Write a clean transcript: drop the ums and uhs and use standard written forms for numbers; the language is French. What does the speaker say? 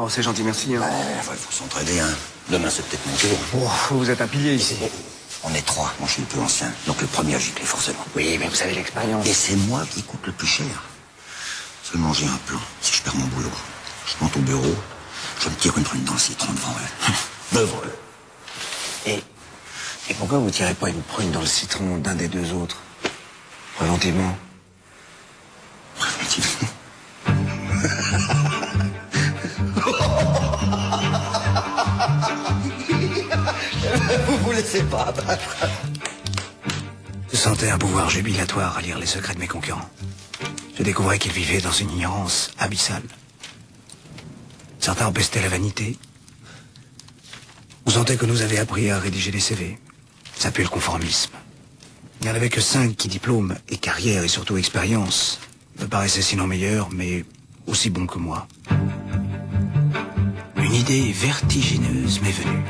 Oh, c'est gentil, merci. Hein. Enfin, il faut s'entraider, hein. Demain, c'est peut-être mon tour. Oh, vous êtes un pilier ici. On est trois. Moi, je suis le peu ancien. Donc, le premier à gicler, forcément. Oui, mais vous avez l'expérience. Et c'est moi qui coûte le plus cher. Seulement, j'ai un plan. Si je perds mon boulot, je monte au bureau, je me tire une prune dans le citron devant eux. Devant eux. Et pourquoi vous tirez pas une prune dans le citron d'un des deux autres? Préventivement. Préventivement. Vous laissez pas abattre. Je sentais un pouvoir jubilatoire à lire les secrets de mes concurrents. Je découvrais qu'ils vivaient dans une ignorance abyssale. Certains empestaient la vanité. On sentait que nous avions appris à rédiger des CV. Ça pue le conformisme. Il n'y en avait que 5 qui, diplôme et carrière et surtout expérience, me paraissaient sinon meilleurs, mais aussi bons que moi. Une idée vertigineuse m'est venue.